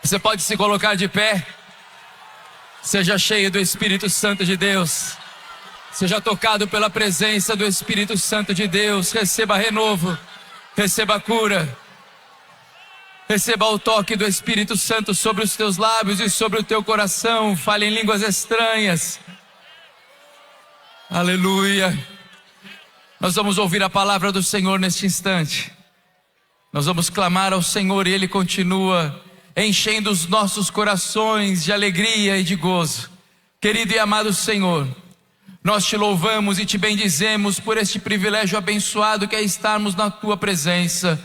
Você pode se colocar de pé. Seja cheio do Espírito Santo de Deus. Seja tocado pela presença do Espírito Santo de Deus. Receba renovo, receba cura. Receba o toque do Espírito Santo sobre os teus lábios e sobre o teu coração. Fale em línguas estranhas. Aleluia. Nós vamos ouvir a palavra do Senhor neste instante. Nós vamos clamar ao Senhor e Ele continua enchendo os nossos corações de alegria e de gozo. Querido e amado Senhor, nós te louvamos e te bendizemos por este privilégio abençoado que é estarmos na tua presença.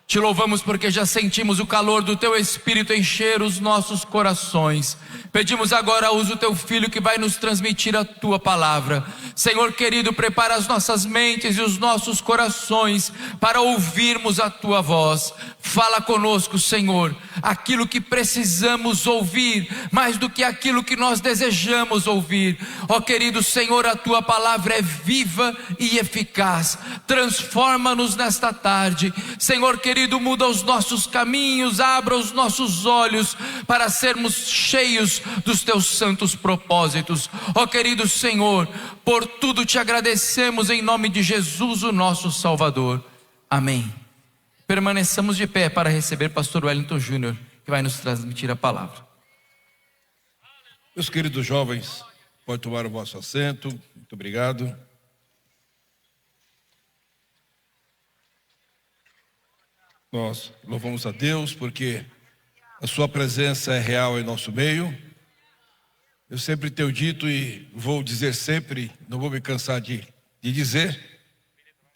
Te louvamos porque já sentimos o calor do teu Espírito encher os nossos corações. Pedimos agora, usa o teu Filho que vai nos transmitir a tua palavra. Senhor querido, prepara as nossas mentes e os nossos corações para ouvirmos a tua voz. Fala conosco, Senhor, aquilo que precisamos ouvir, mais do que aquilo que nós desejamos ouvir. Ó querido Senhor, a tua palavra é viva e eficaz. Transforma-nos nesta tarde. Senhor querido, muda os nossos caminhos, abra os nossos olhos para sermos cheios dos teus santos propósitos. Ó querido Senhor, por tudo te agradecemos em nome de Jesus, o nosso Salvador. Amém. Permaneçamos de pé para receber pastor Wellington Júnior, que vai nos transmitir a palavra. Meus queridos jovens, pode tomar o vosso assento. Muito obrigado. Nós louvamos a Deus porque a sua presença é real em nosso meio. Eu sempre tenho dito e vou dizer sempre, não vou me cansar de dizer,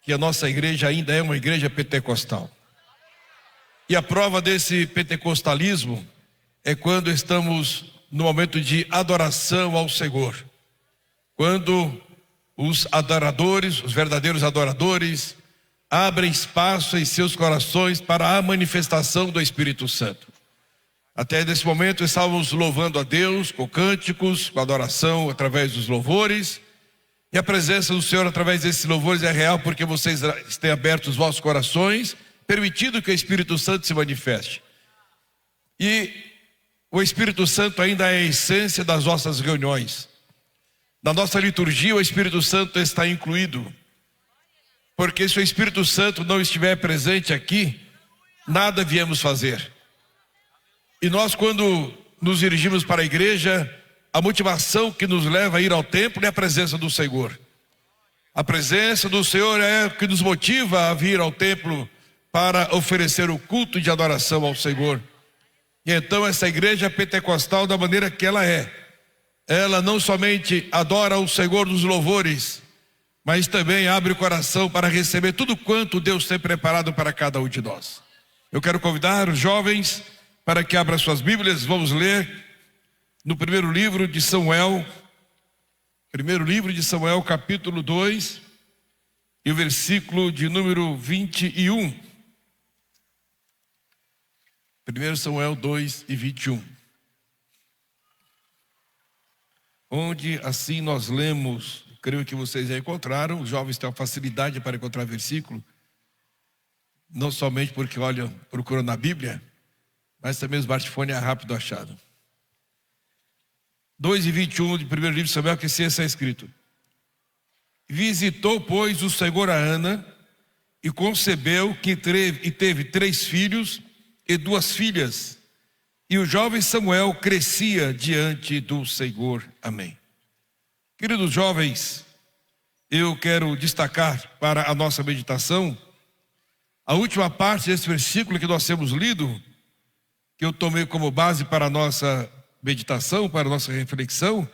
que a nossa igreja ainda é uma igreja pentecostal. E a prova desse pentecostalismo é quando estamos no momento de adoração ao Senhor. Quando os adoradores, os verdadeiros adoradores, abrem espaço em seus corações para a manifestação do Espírito Santo. Até nesse momento estávamos louvando a Deus com cânticos, com adoração através dos louvores. E a presença do Senhor através desses louvores é real porque vocês têm aberto os vossos corações, permitido que o Espírito Santo se manifeste. E o Espírito Santo ainda é a essência das nossas reuniões. Na nossa liturgia o Espírito Santo está incluído. Porque se o Espírito Santo não estiver presente aqui, nada viemos fazer. E nós, quando nos dirigimos para a igreja, a motivação que nos leva a ir ao templo é a presença do Senhor. A presença do Senhor é o que nos motiva a vir ao templo para oferecer o culto de adoração ao Senhor. E então essa igreja é pentecostal da maneira que ela é. Ela não somente adora o Senhor nos louvores, mas também abre o coração para receber tudo quanto Deus tem preparado para cada um de nós. Eu quero convidar os jovens para que abram suas Bíblias. Vamos ler no primeiro livro de Samuel, capítulo 2, e o versículo de número 21. 1 Samuel 2 e 21. Onde assim nós lemos, creio que vocês já encontraram, os jovens têm uma facilidade para encontrar versículo, não somente porque procuram na Bíblia, mas também o smartphone é rápido achado. 2 e 21 do primeiro livro de Samuel, que assim está escrito: visitou, pois, o Senhor a Ana, e concebeu e teve 3 filhos e 2 filhas, e o jovem Samuel crescia diante do Senhor. Amém. Queridos jovens, eu quero destacar para a nossa meditação a última parte desse versículo que nós temos lido, que eu tomei como base para a nossa meditação, para a nossa reflexão,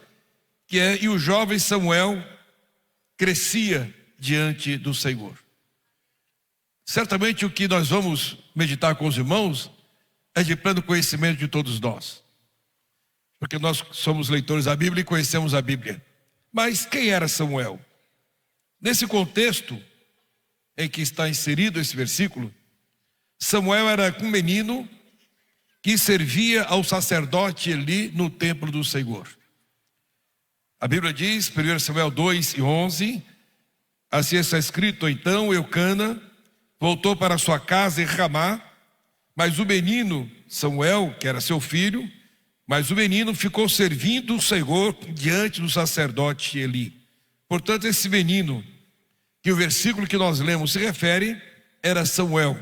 que é: e o jovem Samuel crescia diante do Senhor. Certamente o que nós vamos meditar com os irmãos é de pleno conhecimento de todos nós, porque nós somos leitores da Bíblia e conhecemos a Bíblia. Mas quem era Samuel? Nesse contexto em que está inserido esse versículo, Samuel era um menino que servia ao sacerdote Eli no templo do Senhor. A Bíblia diz, 1 Samuel 2 e 11, assim está escrito: então Eucana voltou para sua casa em Ramá, Mas o menino, Samuel, que era seu filho, mas o menino ficou servindo o Senhor diante do sacerdote Eli. Portanto, esse menino, que o versículo que nós lemos se refere, era Samuel,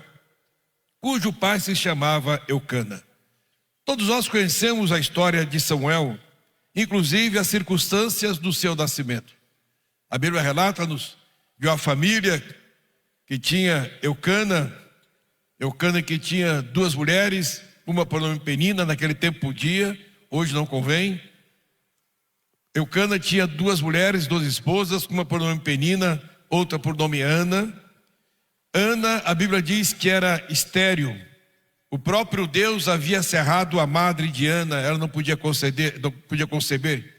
cujo pai se chamava Eucana. Todos nós conhecemos a história de Samuel, inclusive as circunstâncias do seu nascimento. A Bíblia relata-nos de uma família que tinha Eucana que tinha duas mulheres, uma por nome Penina, naquele tempo podia, hoje não convém. Eucana tinha duas mulheres, duas esposas, uma por nome Penina, outra por nome Ana. Ana, a Bíblia diz que era estéril. O próprio Deus havia cerrado a madre de Ana, ela não podia conceber.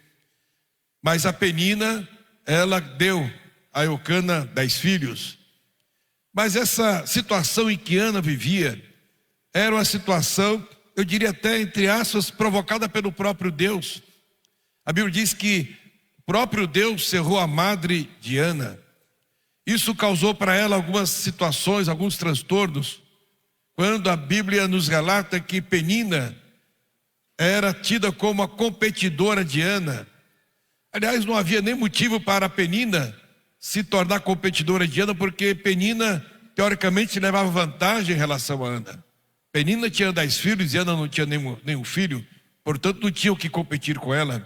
Mas a Penina, ela deu a Eucana 10 filhos. Mas essa situação em que Ana vivia era uma situação, eu diria até entre aspas, provocada pelo próprio Deus. A Bíblia diz que o próprio Deus cerrou a madre de Ana. Isso causou para ela algumas situações, alguns transtornos. Quando a Bíblia nos relata que Penina era tida como a competidora de Ana. Aliás, não havia nem motivo para Penina se tornar competidora de Ana, porque Penina, teoricamente, levava vantagem em relação a Ana. Penina tinha 10 filhos e Ana não tinha nenhum filho, portanto não tinha o que competir com ela.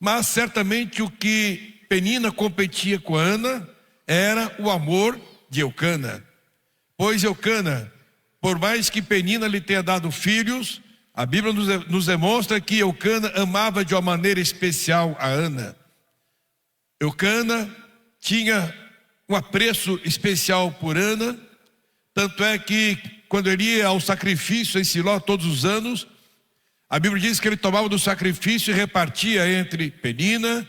Mas certamente o que Penina competia com Ana era o amor de Eucana. Pois Eucana, por mais que Penina lhe tenha dado filhos, a Bíblia nos demonstra que Eucana amava de uma maneira especial a Ana. Eucana tinha um apreço especial por Ana, tanto é que quando ele ia ao sacrifício em Siló todos os anos, a Bíblia diz que ele tomava do sacrifício e repartia entre Penina,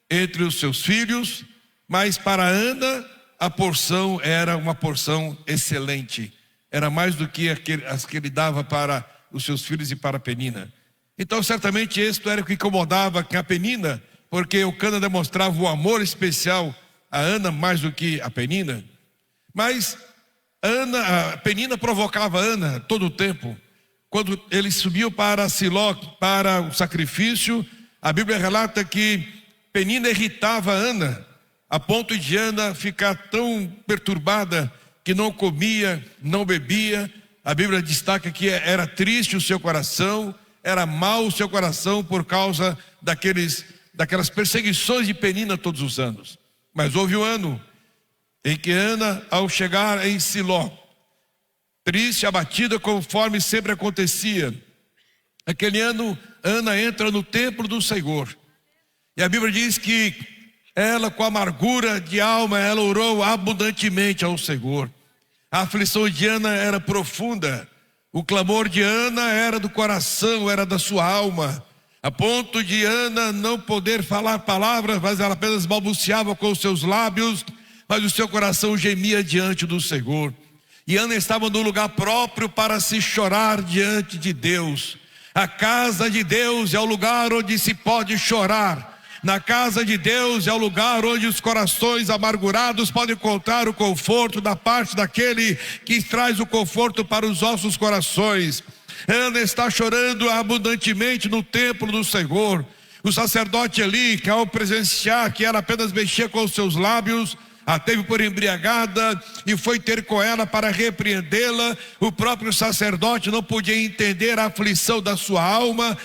entre os seus filhos, mas para Ana a porção era uma porção excelente, era mais do que as que ele dava para os seus filhos e para Penina. Então certamente isso era o que incomodava a Penina, porque Eucana demonstrava o amor especial a Ana mais do que a Penina. Mas a Penina provocava Ana todo o tempo. Quando eles subiam para Siló, para o sacrifício, a Bíblia relata que Penina irritava Ana, a ponto de Ana ficar tão perturbada que não comia, não bebia. A Bíblia destaca que era triste o seu coração, era mau o seu coração por causa daquelas perseguições de Penina todos os anos. Mas houve um ano em que Ana, ao chegar em Siló, triste, abatida, conforme sempre acontecia, aquele ano Ana entra no templo do Senhor. E a Bíblia diz que ela, com amargura de alma, ela orou abundantemente ao Senhor. A aflição de Ana era profunda. O clamor de Ana era do coração, era da sua alma, a ponto de Ana não poder falar palavras, mas ela apenas balbuciava com os seus lábios, mas o seu coração gemia diante do Senhor. E Ana estava no lugar próprio para se chorar diante de Deus. A casa de Deus é o lugar onde se pode chorar. Na casa de Deus é o lugar onde os corações amargurados podem encontrar o conforto da parte daquele que traz o conforto para os nossos corações. Ana está chorando abundantemente no templo do Senhor. O sacerdote Eli, que ao presenciar que ela apenas mexia com os seus lábios, a teve por embriagada e foi ter com ela para repreendê-la. O próprio sacerdote não podia entender a aflição da sua alma.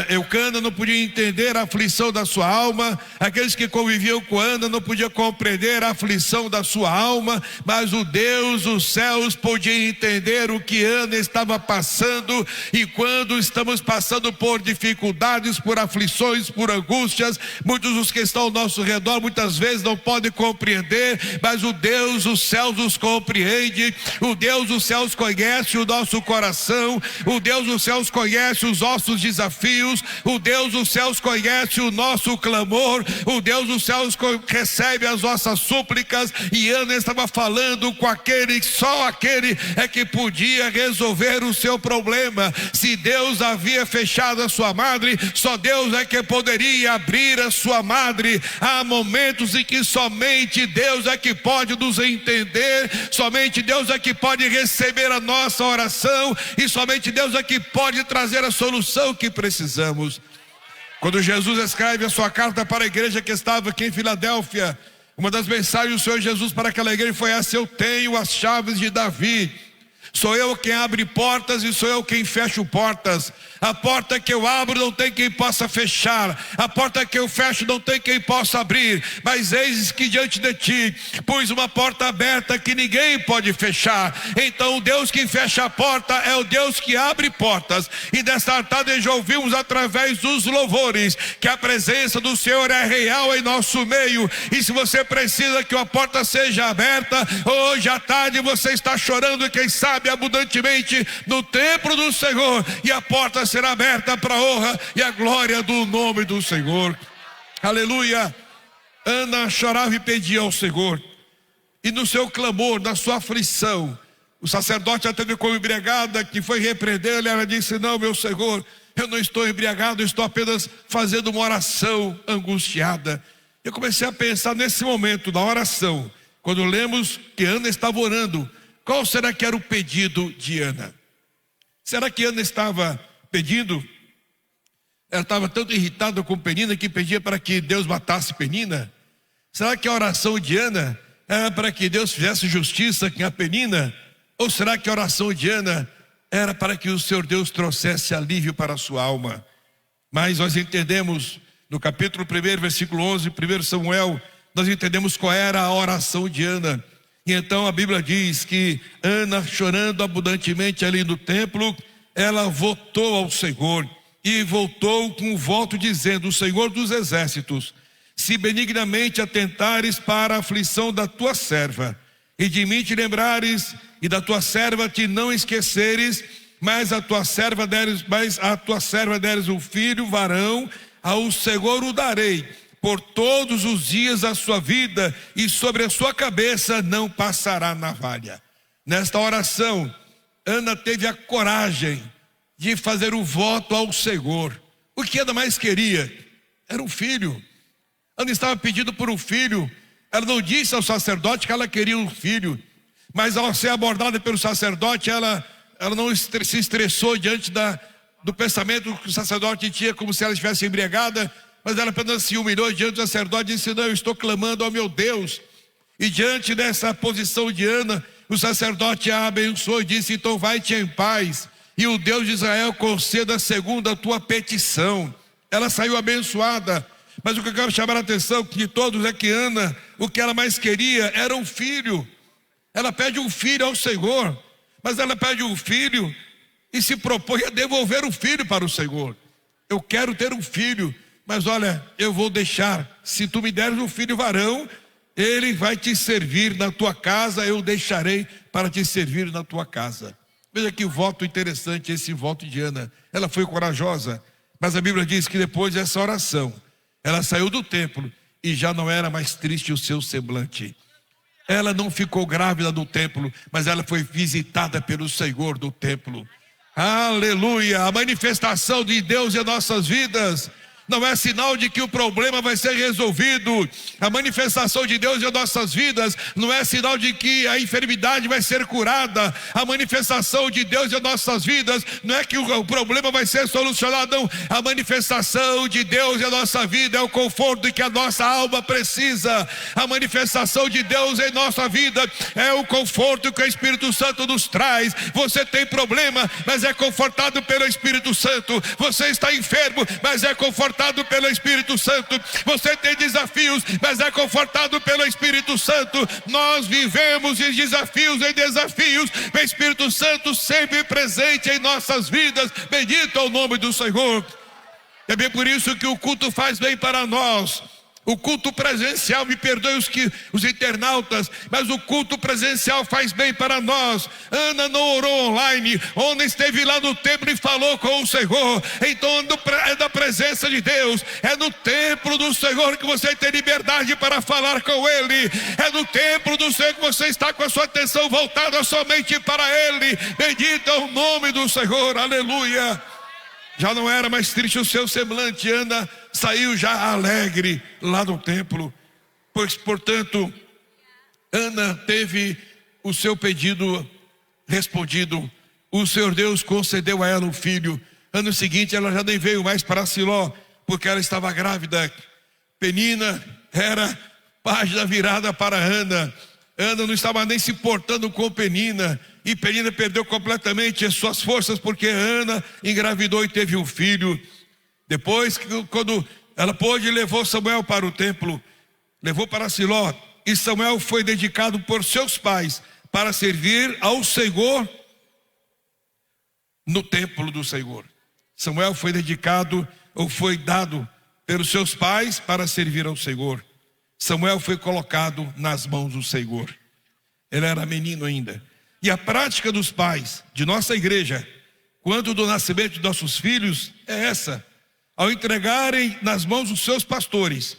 Eucana não podia entender a aflição da sua alma. Aqueles que conviviam com Ana não podiam compreender a aflição da sua alma, mas o Deus dos céus podia entender o que Ana estava passando. E quando estamos passando por dificuldades, por aflições, por angústias, muitos dos que estão ao nosso redor muitas vezes não podem compreender, mas o Deus dos céus nos compreende. O Deus dos céus conhece o nosso coração. O Deus dos céus conhece os nossos desafios. desafios. O Deus dos céus conhece o nosso clamor, o Deus dos céus recebe as nossas súplicas. E Ana estava falando com aquele, só aquele é que podia resolver o seu problema. Se Deus havia fechado a sua madre, só Deus é que poderia abrir a sua madre. Há momentos em que somente Deus é que pode nos entender, somente Deus é que pode receber a nossa oração, e somente Deus é que pode trazer a solução que precisamos. Quando Jesus escreve a sua carta para a igreja que estava aqui em Filadélfia, uma das mensagens do Senhor Jesus para aquela igreja foi essa: eu tenho as chaves de Davi. Sou eu quem abre portas e sou eu quem fecho portas. A porta que eu abro não tem quem possa fechar, a porta que eu fecho não tem quem possa abrir. Mas eis que diante de ti pus uma porta aberta que ninguém pode fechar. Então o Deus que fecha a porta é o Deus que abre portas. E nesta tarde já ouvimos através dos louvores que a presença do Senhor é real em nosso meio. E se você precisa que a porta seja aberta, hoje à tarde você está chorando, quem sabe abundantemente no templo do Senhor, e a porta será aberta para a honra e a glória do nome do Senhor. Aleluia. Ana chorava e pedia ao Senhor, e no seu clamor, na sua aflição, o sacerdote a teve como embriagada, que foi repreendê-la. Ela disse: não, meu Senhor, eu não estou embriagado, eu estou apenas fazendo uma oração angustiada. Eu comecei a pensar nesse momento da oração, quando lemos que Ana estava orando, qual será que era o pedido de Ana? Será que Ana estava pedindo? Ela estava tanto irritada com Penina que pedia para que Deus matasse Penina? Será que a oração de Ana era para que Deus fizesse justiça com a Penina? Ou será que a oração de Ana era para que o Senhor Deus trouxesse alívio para a sua alma? Mas nós entendemos no capítulo 1, versículo 11, 1 Samuel, nós entendemos qual era a oração de Ana. E então a Bíblia diz que Ana, chorando abundantemente ali no templo, ela votou ao Senhor, e voltou com um voto dizendo: o Senhor dos exércitos, se benignamente atentares para a aflição da tua serva, e de mim te lembrares, e da tua serva te não esqueceres, mas a tua serva deres um filho varão, ao Senhor o darei por todos os dias da sua vida, e sobre a sua cabeça não passará navalha. Nesta oração, Ana teve a coragem de fazer o voto ao Senhor. O que Ana mais queria era um filho. Ana estava pedindo por um filho. Ela não disse ao sacerdote que ela queria um filho, mas ao ser abordada pelo sacerdote, ela não se estressou diante do pensamento que o sacerdote tinha, como se ela estivesse embriagada, mas ela apenas se humilhou diante do sacerdote e disse: não, eu estou clamando ao meu Deus. E diante dessa posição de Ana, o sacerdote a abençoou e disse: então vai-te em paz, e o Deus de Israel conceda segundo a tua petição. Ela saiu abençoada. Mas o que eu quero chamar a atenção de todos é que Ana, o que ela mais queria era um filho. Ela pede um filho ao Senhor, mas ela pede um filho e se propõe a devolver o filho para o Senhor. Eu quero ter um filho, mas olha, eu vou deixar, se tu me deres um filho varão, ele vai te servir na tua casa, eu deixarei para te servir na tua casa. Veja que voto interessante esse voto de Ana. Ela foi corajosa, mas a Bíblia diz que depois dessa oração, ela saiu do templo e já não era mais triste o seu semblante. Ela não ficou grávida do templo, mas ela foi visitada pelo Senhor do templo. Aleluia! A manifestação de Deus em nossas vidas não é sinal de que o problema vai ser resolvido. A manifestação de Deus em nossas vidas não é sinal de que a enfermidade vai ser curada. A manifestação de Deus em nossas vidas não é que o problema vai ser solucionado, não. A manifestação de Deus em nossa vida é o conforto que a nossa alma precisa. A manifestação de Deus em nossa vida é o conforto que o Espírito Santo nos traz. Você tem problema, mas é confortado pelo Espírito Santo. Você está enfermo, mas é confortado pelo Espírito Santo. Você tem desafios, mas é confortado pelo Espírito Santo. Nós vivemos de desafios em desafios, o Espírito Santo sempre presente em nossas vidas. Bendito é o nome do Senhor. É bem por isso que o culto faz bem para nós. O culto presencial, me perdoe os internautas, mas o culto presencial faz bem para nós. Ana não orou online, Ana esteve lá no templo e falou com o Senhor. Então é da presença de Deus, é no templo do Senhor que você tem liberdade para falar com Ele. É no templo do Senhor que você está com a sua atenção voltada somente para Ele. Bendito é o nome do Senhor, aleluia. Já não era mais triste o seu semblante, Ana saiu já alegre lá do templo, pois, portanto, Ana teve o seu pedido respondido. O Senhor Deus concedeu a ela um filho. Ano seguinte ela já nem veio mais para Siló, porque ela estava grávida. Penina era página virada para Ana. Ana não estava nem se portando com Penina, e Penina perdeu completamente as suas forças, porque Ana engravidou e teve um filho. Depois, quando ela pôde, levou Samuel para o templo, levou para Siló, e Samuel foi dedicado por seus pais para servir ao Senhor no templo do Senhor. Samuel foi dedicado, ou foi dado pelos seus pais para servir ao Senhor. Samuel foi colocado nas mãos do Senhor. Ele era menino ainda. E a prática dos pais de nossa igreja, quando do nascimento de nossos filhos, é essa: ao entregarem nas mãos dos seus pastores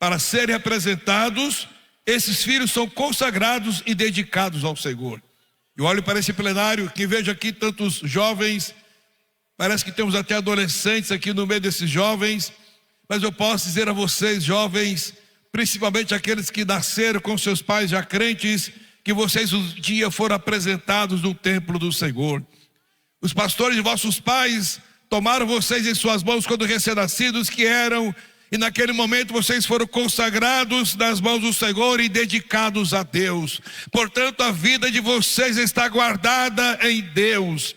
para serem apresentados, esses filhos são consagrados e dedicados ao Senhor. Eu olho para esse plenário, que vejo aqui tantos jovens, parece que temos até adolescentes aqui no meio desses jovens, mas eu posso dizer a vocês, jovens, principalmente aqueles que nasceram com seus pais já crentes, que vocês um dia foram apresentados no templo do Senhor. Os pastores de vossos pais tomaram vocês em suas mãos quando recém-nascidos que eram, e naquele momento vocês foram consagrados nas mãos do Senhor e dedicados a Deus. Portanto, a vida de vocês está guardada em Deus.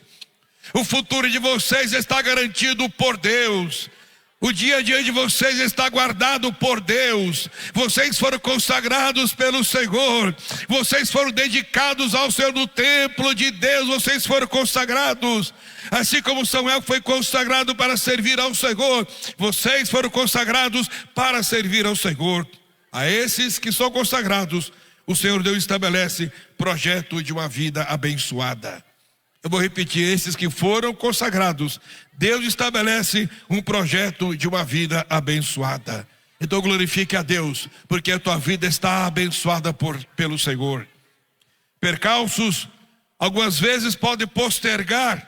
O futuro de vocês está garantido por Deus. O dia a dia de vocês está guardado por Deus. Vocês foram consagrados pelo Senhor. Vocês foram dedicados ao Senhor no templo de Deus. Vocês foram consagrados. Assim como Samuel foi consagrado para servir ao Senhor, vocês foram consagrados para servir ao Senhor. A esses que são consagrados, o Senhor Deus estabelece projeto de uma vida abençoada. Eu vou repetir: esses que foram consagrados, Deus estabelece um projeto de uma vida abençoada. Então glorifique a Deus, porque a tua vida está abençoada pelo Senhor. Percalços algumas vezes podem postergar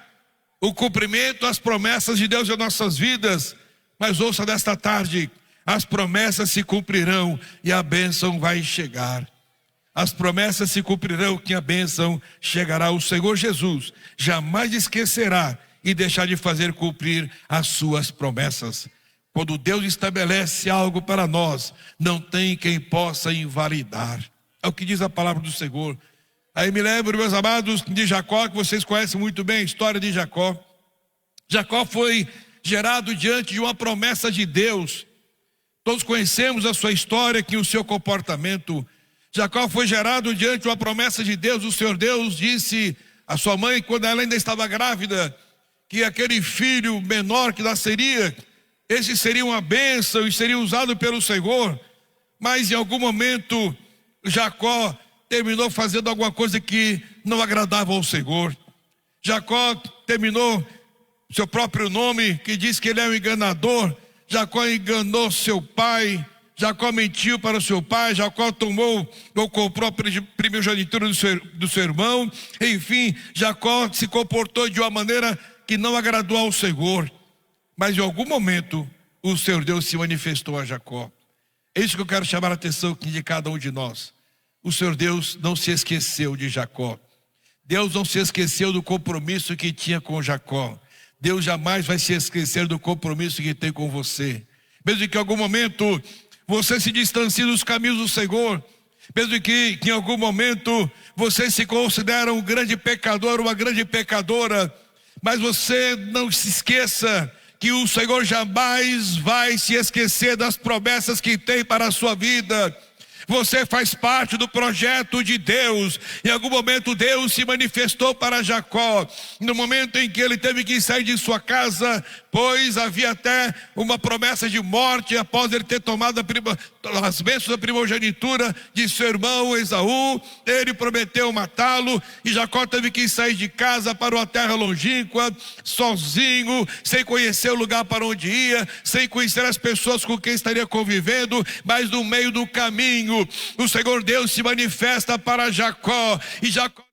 o cumprimento, as promessas de Deus em nossas vidas, mas ouça desta tarde: as promessas se cumprirão e a bênção vai chegar. As promessas se cumprirão, que a bênção chegará. O Senhor Jesus jamais esquecerá e deixar de fazer cumprir as suas promessas. Quando Deus estabelece algo para nós, não tem quem possa invalidar. É o que diz a palavra do Senhor. Aí me lembro, meus amados, de Jacó, que vocês conhecem muito bem a história de Jacó. Jacó foi gerado diante de uma promessa de Deus. Todos conhecemos a sua história, que o seu comportamento. Jacó foi gerado diante de uma promessa de Deus. O Senhor Deus disse à sua mãe, quando ela ainda estava grávida, que aquele filho menor que nasceria, esse seria uma bênção e seria usado pelo Senhor. Mas em algum momento Jacó terminou fazendo alguma coisa que não agradava ao Senhor. Jacó terminou seu próprio nome, que diz que ele é um enganador. Jacó enganou seu pai. Jacó mentiu para o seu pai. Jacó tomou ou comprou a primogenitura do seu irmão. Enfim, Jacó se comportou de uma maneira que não agradou ao Senhor. Mas em algum momento o Senhor Deus se manifestou a Jacó. É isso que eu quero chamar a atenção de cada um de nós. O Senhor Deus não se esqueceu de Jacó. Deus não se esqueceu do compromisso que tinha com Jacó. Deus jamais vai se esquecer do compromisso que tem com você. Mesmo que em algum momento você se distancie dos caminhos do Senhor, mesmo que em algum momento você se considera um grande pecador, uma grande pecadora, mas você não se esqueça que o Senhor jamais vai se esquecer das promessas que tem para a sua vida. Você faz parte do projeto de Deus. Em algum momento Deus se manifestou para Jacó, no momento em que ele teve que sair de sua casa, pois havia até uma promessa de morte após ele ter tomado as bênçãos da primogenitura de seu irmão Esaú. Ele prometeu matá-lo, e Jacó teve que sair de casa para uma terra longínqua, sozinho, sem conhecer o lugar para onde ia, sem conhecer as pessoas com quem estaria convivendo. Mas no meio do caminho, o Senhor Deus se manifesta para Jacó, e Jacó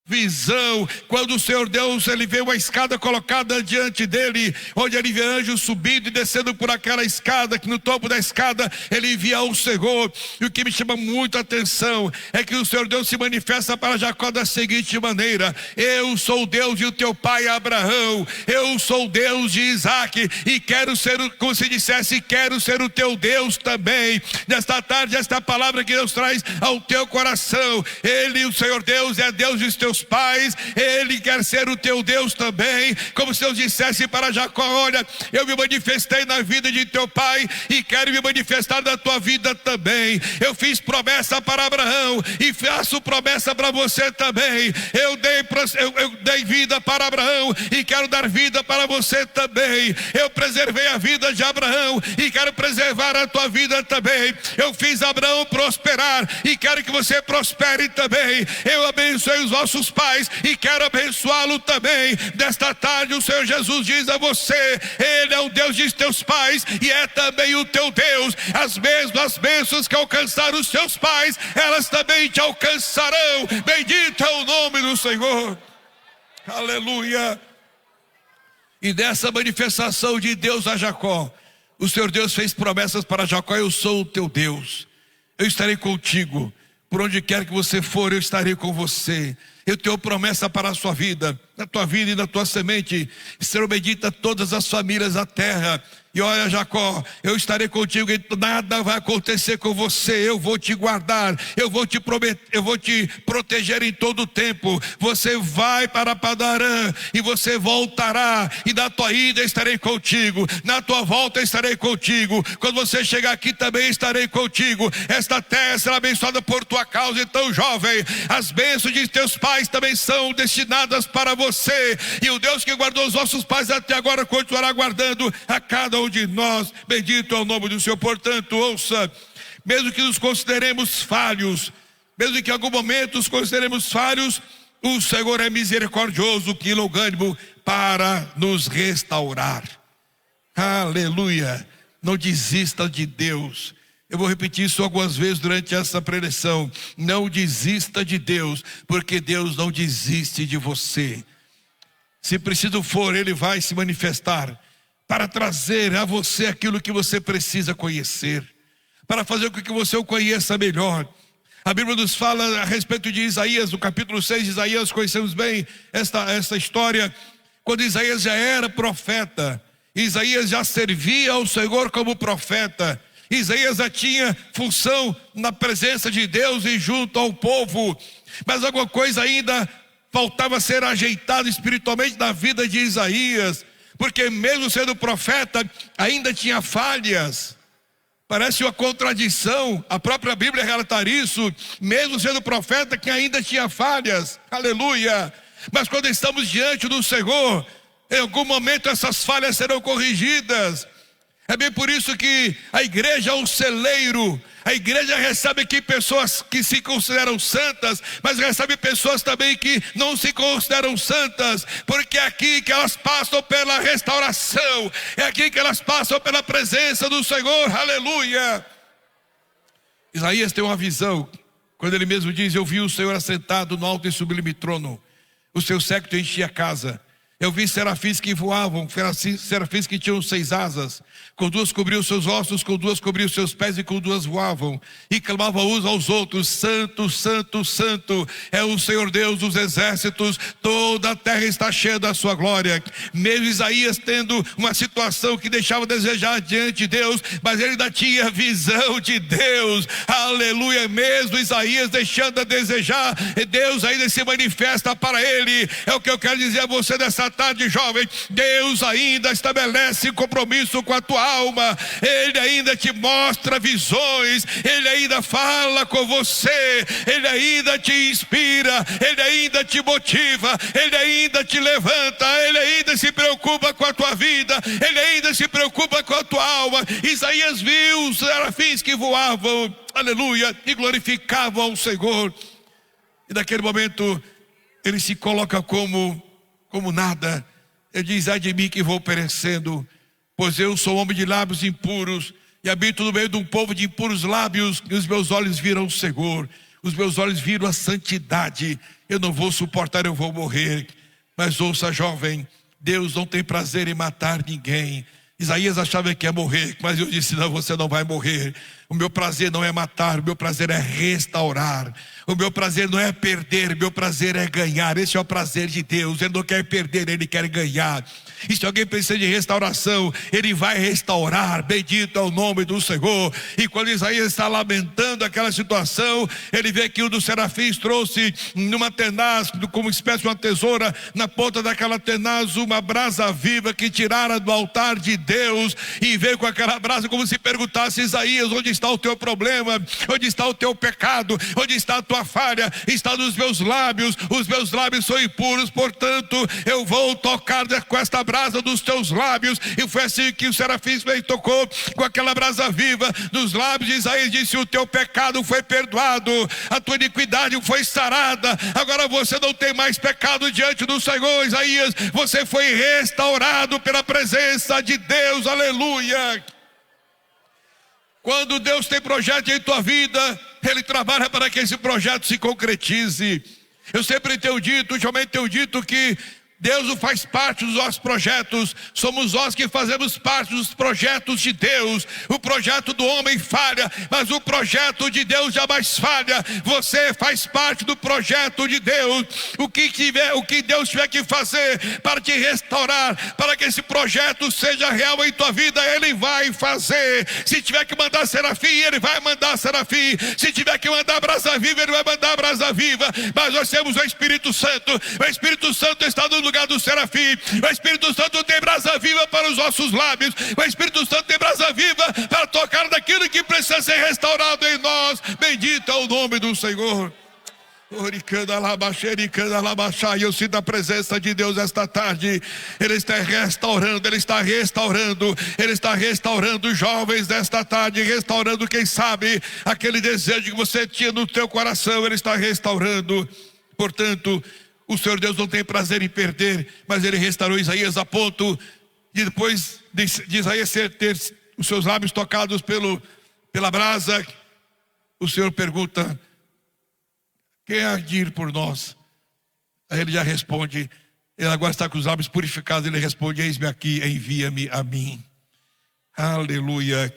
visão, quando o Senhor Deus, ele vê uma escada colocada diante dele, onde ele vê anjos subindo e descendo por aquela escada, que no topo da escada ele via o Senhor. E o que me chama muito a atenção é que o Senhor Deus se manifesta para Jacó da seguinte maneira: eu sou o Deus de teu pai Abraão, eu sou o Deus de Isaac, e quero ser, como se dissesse, quero ser o teu Deus também. Nesta tarde, esta palavra que Deus traz ao teu coração, ele, o Senhor Deus, é Deus dos teus pais, ele quer ser o teu Deus também. Como se Deus dissesse para Jacó: olha, eu me manifestei na vida de teu pai e quero me manifestar na tua vida também. Eu fiz promessa para Abraão e faço promessa para você também. Eu dei vida para Abraão e quero dar vida para você também. Eu preservei a vida de Abraão e quero preservar a tua vida também. Eu fiz Abraão prosperar e quero que você prospere também. Eu abençoei os vossos pais e quero abençoá-lo também. Desta tarde o Senhor Jesus diz a você: ele é o Deus de teus pais e é também o teu Deus. As mesmas bênçãos que alcançaram os teus pais, elas também te alcançarão. Bendito é o nome do Senhor. Aleluia. E dessa manifestação de Deus a Jacó, o Senhor Deus fez promessas para Jacó: eu sou o teu Deus, eu estarei contigo, por onde quer que você for eu estarei com você. Eu tenho promessa para a sua vida, na tua vida e na tua semente serão benditas todas as famílias da terra. E olha, Jacó, eu estarei contigo e nada vai acontecer com você. Eu vou te guardar, eu vou te proteger em todo o tempo. Você vai para Padarã e você voltará, e na tua ida estarei contigo, na tua volta estarei contigo. Quando você chegar aqui também estarei contigo. Esta terra será abençoada por tua causa. Então, jovem, as bênçãos de teus pais também são destinadas para você, e o Deus que guardou os vossos pais até agora continuará guardando a cada um de nós. Bendito é o nome do Senhor. Portanto, ouça, mesmo que nos consideremos falhos, mesmo que em algum momento nos consideremos falhos, o Senhor é misericordioso, que longânimo para nos restaurar. Aleluia. Não desista de Deus. Eu vou repetir isso algumas vezes durante essa preleção. Não desista de Deus, porque Deus não desiste de você. Se preciso for, ele vai se manifestar para trazer a você aquilo que você precisa conhecer, para fazer com que você o conheça melhor. A Bíblia nos fala a respeito de Isaías, no capítulo 6 de Isaías. Conhecemos bem esta história, quando Isaías já era profeta. Isaías já servia ao Senhor como profeta. Isaías já tinha função na presença de Deus e junto ao povo, mas alguma coisa ainda faltava ser ajeitada espiritualmente na vida de Isaías, porque mesmo sendo profeta, ainda tinha falhas. Parece uma contradição, a própria Bíblia relatar isso, mesmo sendo profeta, que ainda tinha falhas. Aleluia. Mas quando estamos diante do Senhor, em algum momento essas falhas serão corrigidas. É bem por isso que a igreja é um celeiro. A igreja recebe aqui pessoas que se consideram santas, mas recebe pessoas também que não se consideram santas, porque é aqui que elas passam pela restauração, é aqui que elas passam pela presença do Senhor. Aleluia. Isaías tem uma visão, quando ele mesmo diz: eu vi o Senhor assentado no alto e sublime trono, o seu séquito enchia a casa. Eu vi serafins que voavam, serafins que tinham 6 asas, com 2 cobriam seus ossos, com 2 cobriam seus pés e com 2 voavam, e clamavam uns aos outros: santo, santo, santo é o Senhor Deus dos exércitos, toda a terra está cheia da sua glória. Mesmo Isaías tendo uma situação que deixava a desejar diante de Deus, mas ele ainda tinha visão de Deus. Aleluia. Mesmo Isaías deixando a desejar, Deus ainda se manifesta para ele. É o que eu quero dizer a você dessa tarde, jovem, Deus ainda estabelece compromisso com a tua alma. Ele ainda te mostra visões, Ele ainda fala com você, Ele ainda te inspira, Ele ainda te motiva, Ele ainda te levanta, Ele ainda se preocupa com a tua vida, Ele ainda se preocupa com a tua alma. Isaías viu os serafins que voavam, aleluia, e glorificavam ao Senhor. E naquele momento ele se coloca como nada. Ele diz: ai de mim que vou perecendo, pois eu sou homem de lábios impuros e habito no meio de um povo de impuros lábios, e os meus olhos viram o Senhor, os meus olhos viram a santidade. Eu não vou suportar, eu vou morrer. Mas ouça, jovem, Deus não tem prazer em matar ninguém. Isaías achava que ia morrer, mas eu disse: não, você não vai morrer. O meu prazer não é matar, o meu prazer é restaurar. O meu prazer não é perder, o meu prazer é ganhar. Esse é o prazer de Deus. Ele não quer perder, Ele quer ganhar. E se alguém precisa de restauração, Ele vai restaurar. Bendito é o nome do Senhor. E quando Isaías está lamentando aquela situação, ele vê que um dos serafins trouxe numa tenaz, como espécie de uma tesoura, na ponta daquela tenaz uma brasa viva que tirara do altar de Deus, e veio com aquela brasa como se perguntasse: Isaías, onde está o teu problema? Onde está o teu pecado? Onde está a tua falha? Está nos meus lábios. Os meus lábios são impuros, portanto eu vou tocar com esta brasa dos teus lábios. E foi assim que o serafim veio, tocou com aquela brasa viva nos lábios de Isaías. Disse: o teu pecado foi perdoado, a tua iniquidade foi sarada. Agora você não tem mais pecado diante do Senhor, Isaías. Você foi restaurado pela presença de Deus, aleluia. Quando Deus tem projeto em tua vida, Ele trabalha para que esse projeto se concretize. Eu sempre tenho dito, ultimamente tenho dito que Deus faz parte dos nossos projetos. Somos nós que fazemos parte dos projetos de Deus. O projeto do homem falha, mas o projeto de Deus jamais falha. Você faz parte do projeto de Deus. O que Deus tiver que fazer para te restaurar, para que esse projeto seja real em tua vida, Ele vai fazer. Se tiver que mandar serafim, Ele vai mandar serafim. Se tiver que mandar brasa viva, Ele vai mandar brasa viva. Mas nós temos o Espírito Santo. O Espírito Santo está no lugar do serafim. O Espírito Santo tem brasa viva para os nossos lábios. O Espírito Santo tem brasa viva para tocar daquilo que precisa ser restaurado em nós. Bendito é o nome do Senhor. E eu sinto a presença de Deus esta tarde. Ele está restaurando, Ele está restaurando, Ele está restaurando os jovens desta tarde, restaurando, quem sabe, aquele desejo que você tinha no teu coração. Ele está restaurando. Portanto, o Senhor Deus não tem prazer em perder, mas Ele restaurou Isaías a ponto de, depois de Isaías ter os seus lábios tocados pela brasa, o Senhor pergunta: quem há de ir por nós? Aí ele já responde, ele agora está com os lábios purificados, ele responde: eis-me aqui, envia-me a mim. Aleluia.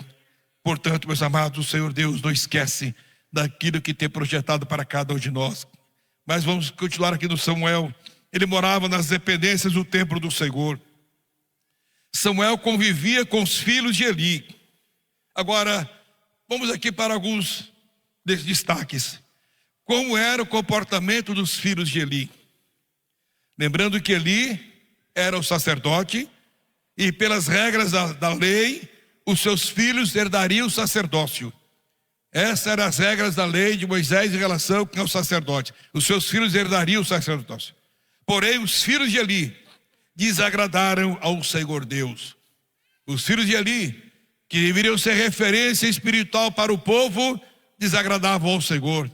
Portanto, meus amados, o Senhor Deus não esquece daquilo que tem projetado para cada um de nós. Mas vamos continuar aqui no Samuel. Ele morava nas dependências do templo do Senhor. Samuel convivia com os filhos de Eli. Agora, vamos aqui para alguns destaques. Como era o comportamento dos filhos de Eli? Lembrando que Eli era o sacerdote, e pelas regras da lei, os seus filhos herdariam o sacerdócio. Essas eram as regras da lei de Moisés em relação ao sacerdote. Os seus filhos herdariam o sacerdócio. Porém, os filhos de Eli desagradaram ao Senhor Deus. Os filhos de Eli, que deveriam ser referência espiritual para o povo, desagradavam ao Senhor.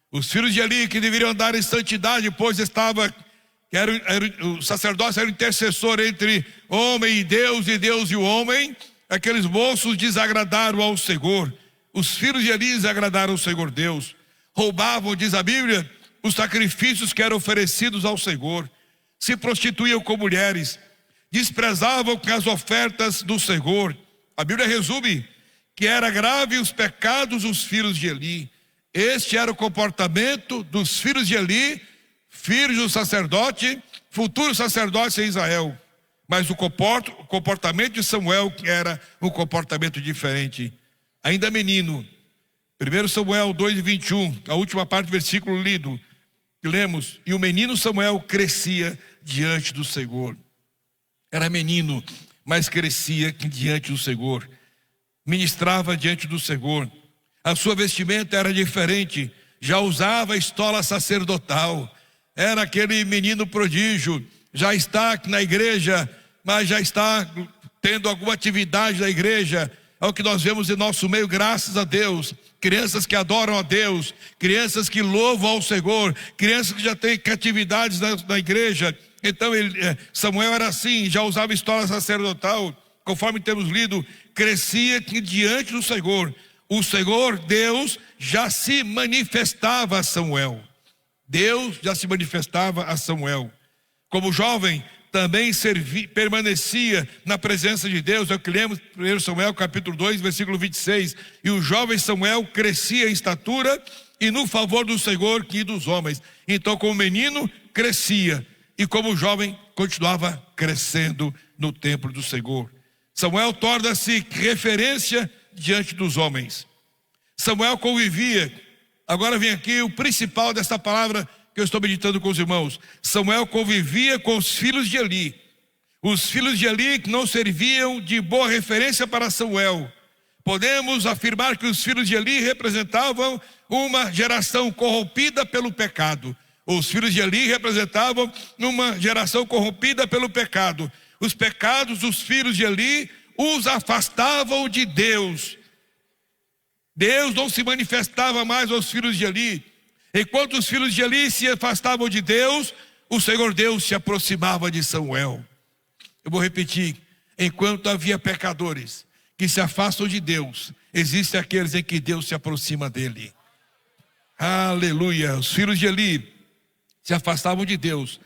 Os filhos de Eli, que deveriam andar em santidade, pois o sacerdócio era o intercessor entre homem e Deus e o homem, aqueles moços desagradaram ao Senhor. Os filhos de Eli desagradaram ao Senhor Deus. Roubavam, diz a Bíblia, os sacrifícios que eram oferecidos ao Senhor. Se prostituíam com mulheres. Desprezavam as ofertas do Senhor. A Bíblia resume que era grave os pecados dos filhos de Eli. Este era o comportamento dos filhos de Eli, filhos do sacerdote, futuros sacerdotes em Israel. Mas o comportamento de Samuel era um comportamento diferente. Ainda menino, 1 Samuel 2:21, a última parte do versículo lido. lemos, e o menino Samuel crescia diante do Senhor. Era menino, mas crescia diante do Senhor. Ministrava diante do Senhor. A sua vestimenta era diferente, já usava estola sacerdotal. Era aquele menino prodígio, já está na igreja, mas já está tendo alguma atividade da igreja. É o que nós vemos em nosso meio, graças a Deus. Crianças que adoram a Deus, crianças que louvam ao Senhor, crianças que já têm atividades na igreja. Então Samuel era assim, já usava estola sacerdotal, conforme temos lido, crescia diante do Senhor. O Senhor, Deus, já se manifestava a Samuel. Deus já se manifestava a Samuel. Como jovem, também permanecia na presença de Deus. É o que lemos em 1 Samuel capítulo 2, versículo 26. E o jovem Samuel crescia em estatura e no favor do Senhor e dos homens. Então, como menino, crescia. E como jovem, continuava crescendo no templo do Senhor. Samuel torna-se referência diante dos homens. Samuel convivia. Agora vem aqui o principal desta palavra que eu estou meditando com os irmãos. Samuel convivia com os filhos de Eli. Os filhos de Eli que não serviam de boa referência para Samuel. Podemos afirmar que os filhos de Eli representavam uma geração corrompida pelo pecado. Os filhos de Eli representavam uma geração corrompida pelo pecado. Os pecados dos filhos de Eli os afastavam de Deus. Deus não se manifestava mais aos filhos de Eli. Enquanto os filhos de Eli se afastavam de Deus, o Senhor Deus se aproximava de Samuel. Eu vou repetir: enquanto havia pecadores que se afastam de Deus, existem aqueles em que Deus se aproxima dele. Aleluia. Os filhos de Eli se afastavam de Deus,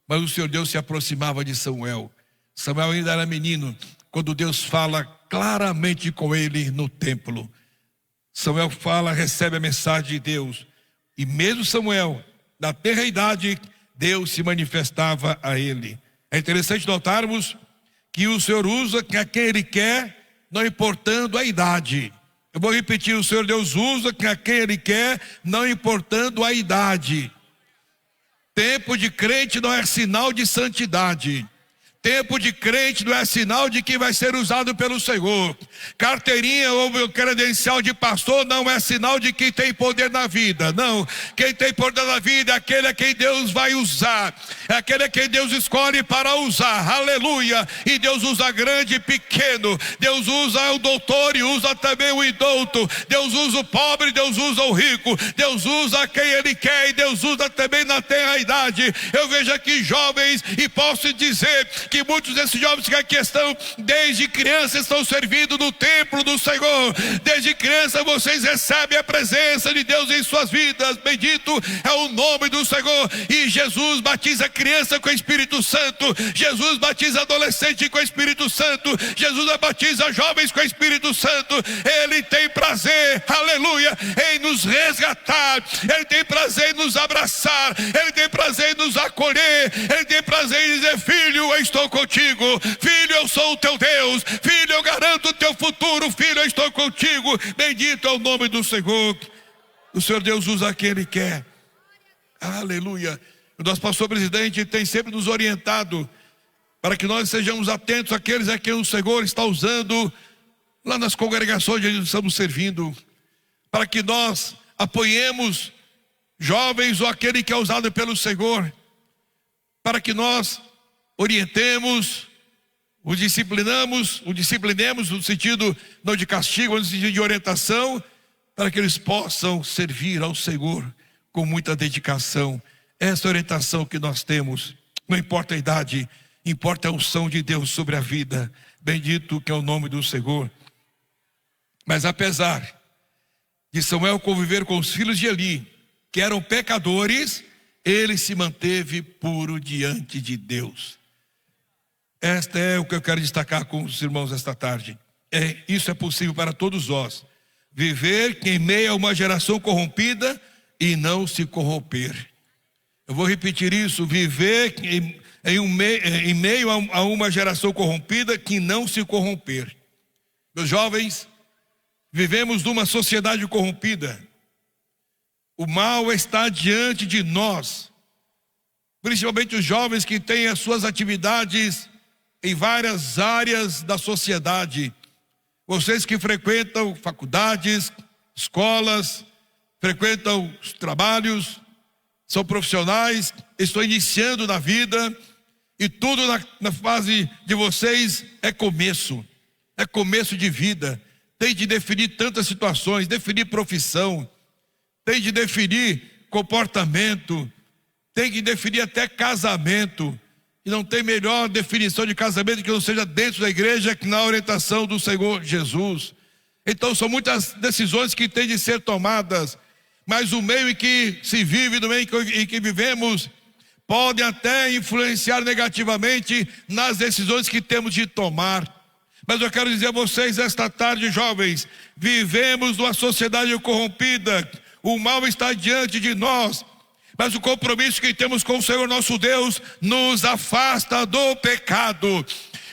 mas o Senhor Deus se aproximava de Samuel. Samuel ainda era menino quando Deus fala claramente com ele no templo. Samuel recebe a mensagem de Deus. E mesmo Samuel, na tenra idade, Deus se manifestava a ele. É interessante notarmos que o Senhor usa a quem Ele quer, não importando a idade. Eu vou repetir: o Senhor Deus usa a quem Ele quer, não importando a idade. Tempo de crente não é sinal de santidade. Tempo de crente não é sinal de que vai ser usado pelo Senhor. Carteirinha ou credencial de pastor não é sinal de que tem poder na vida. Não, quem tem poder na vida é aquele a quem Deus vai usar. É aquele a quem Deus escolhe para usar. Aleluia. E Deus usa grande e pequeno. Deus usa o doutor e usa também o indouto. Deus usa o pobre, Deus usa o rico. Deus usa quem Ele quer e Deus usa também na tenra idade. Eu vejo aqui jovens e posso dizer que muitos desses jovens que aqui estão, desde criança estão servindo no templo do Senhor. Desde criança vocês recebem a presença de Deus em suas vidas. Bendito é o nome do Senhor. E Jesus batiza a criança com o Espírito Santo. Jesus batiza adolescente com o Espírito Santo. Jesus batiza jovens com o Espírito Santo. Ele tem prazer, aleluia, em nos resgatar. Ele tem prazer em nos abraçar. Ele tem prazer em nos acolher. Ele tem prazer em dizer: filho, eu estou contigo. Filho, eu sou o teu Deus. Filho, eu garanto o teu futuro. Filho, eu estou contigo. Bendito é o nome do Senhor. O Senhor Deus usa quem Ele quer. Aleluia. O nosso pastor presidente tem sempre nos orientado para que nós sejamos atentos àqueles a quem o Senhor está usando lá nas congregações onde estamos servindo, para que nós apoiemos jovens ou aquele que é usado pelo Senhor, para que nós orientemos, o disciplinemos no sentido não de castigo, mas no sentido de orientação, para que eles possam servir ao Senhor com muita dedicação. Essa orientação que nós temos, não importa a idade, importa a unção de Deus sobre a vida. Bendito que é o nome do Senhor. Mas apesar de Samuel conviver com os filhos de Eli, que eram pecadores, ele se manteve puro diante de Deus. Esta é o que eu quero destacar com os irmãos esta tarde. Isso é possível para todos nós. Viver em meio a uma geração corrompida e não se corromper. Eu vou repetir isso: viver em meio a uma geração corrompida que não se corromper. Meus jovens, vivemos numa sociedade corrompida. O mal está diante de nós, principalmente os jovens que têm as suas atividades em várias áreas da sociedade. Vocês que frequentam faculdades, escolas, frequentam os trabalhos, são profissionais, estão iniciando na vida, e tudo na fase de vocês é começo de vida. Tem de definir tantas situações, definir profissão, tem de definir comportamento, tem que definir até casamento. E não tem melhor definição de casamento que não seja dentro da igreja que na orientação do Senhor Jesus. Então são muitas decisões que têm de ser tomadas, mas o meio em que se vive, no meio em que vivemos, pode até influenciar negativamente nas decisões que temos de tomar. Mas eu quero dizer a vocês esta tarde, jovens, vivemos numa sociedade corrompida, o mal está diante de nós, mas o compromisso que temos com o Senhor nosso Deus nos afasta do pecado.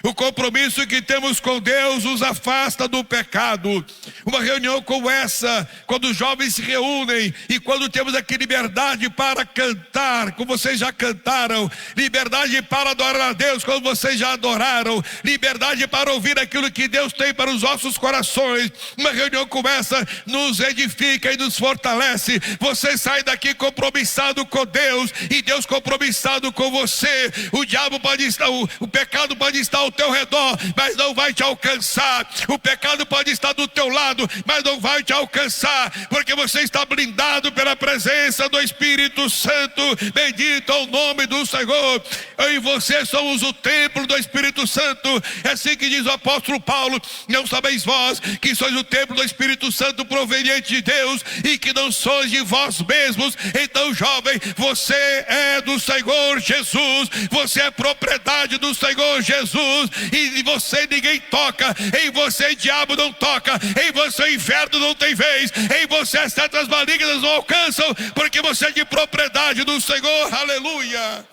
O compromisso que temos com Deus nos afasta do pecado. Uma reunião como essa, quando os jovens se reúnem e quando temos aqui liberdade para cantar, como vocês já cantaram, liberdade para adorar a Deus, como vocês já adoraram, liberdade para ouvir aquilo que Deus tem para os nossos corações. Uma reunião como essa nos edifica e nos fortalece. Você sai daqui compromissado com Deus e Deus compromissado com você. O diabo pode estar, o pecado pode estar ao teu redor, mas não vai te alcançar. O pecado pode estar do teu lado, mas não vai te alcançar, porque você está blindado pela presença do Espírito Santo. Bendito é o nome do Senhor. Eu e você somos o templo do Espírito Santo. É assim que diz o apóstolo Paulo: não sabeis vós que sois o templo do Espírito Santo proveniente de Deus e que não sois de vós mesmos? Então, jovem, você é do Senhor Jesus, você é propriedade do Senhor Jesus, e em você ninguém toca, em você diabo não toca, em você o inferno não tem vez, em você as setas malignas não alcançam, porque você é de propriedade do Senhor. Aleluia!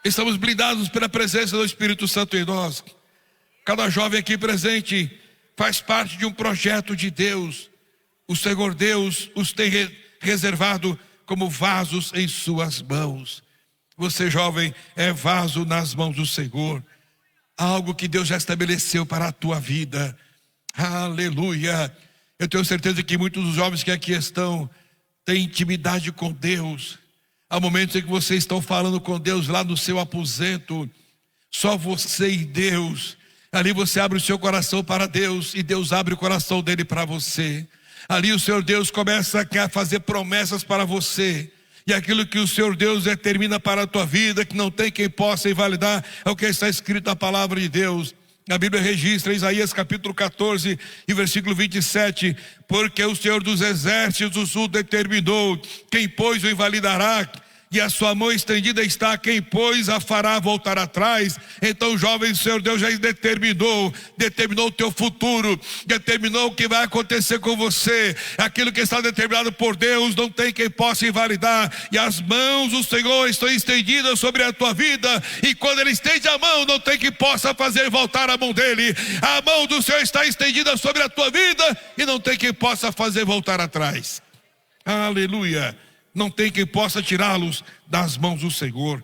Estamos blindados pela presença do Espírito Santo em nós. Cada jovem aqui presente faz parte de um projeto de Deus. O Senhor Deus os tem reservado como vasos em suas mãos. Você, jovem, é vaso nas mãos do Senhor. Algo que Deus já estabeleceu para a tua vida. Aleluia! Eu tenho certeza que muitos dos jovens que aqui estão têm intimidade com Deus. Há momentos em que vocês estão falando com Deus lá no seu aposento, só você e Deus. Ali você abre o seu coração para Deus e Deus abre o coração dele para você. Ali o Senhor Deus começa a fazer promessas para você. E aquilo que o Senhor Deus determina para a tua vida, que não tem quem possa invalidar, é o que está escrito na palavra de Deus. A Bíblia registra, Isaías capítulo 14 e versículo 27, porque o Senhor dos exércitos o determinou, quem pois o invalidará? E a sua mão estendida está, quem pois a fará voltar atrás? Então, jovem, o Senhor Deus já determinou o teu futuro, determinou o que vai acontecer com você. Aquilo que está determinado por Deus não tem quem possa invalidar, e as mãos do Senhor estão estendidas sobre a tua vida, e quando Ele estende a mão, não tem quem possa fazer voltar a mão dele. A mão do Senhor está estendida sobre a tua vida, e não tem quem possa fazer voltar atrás. Aleluia! Não tem quem possa tirá-los das mãos do Senhor.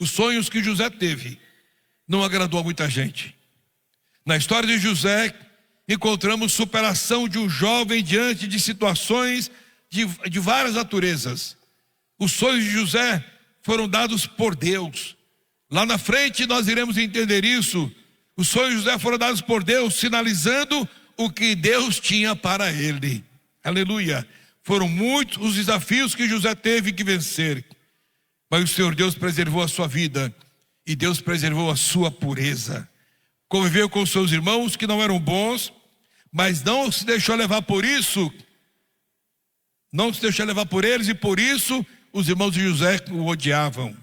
Os sonhos que José teve não agradou a muita gente. Na história de José, encontramos superação de um jovem diante de situações de várias naturezas. Os sonhos de José foram dados por Deus. Lá na frente nós iremos entender isso. Os sonhos de José foram dados por Deus, sinalizando o que Deus tinha para ele. Aleluia! Foram muitos os desafios que José teve que vencer, mas o Senhor Deus preservou a sua vida e Deus preservou a sua pureza. Conviveu com seus irmãos que não eram bons, mas não se deixou levar por isso, não se deixou levar por eles, e por isso os irmãos de José o odiavam.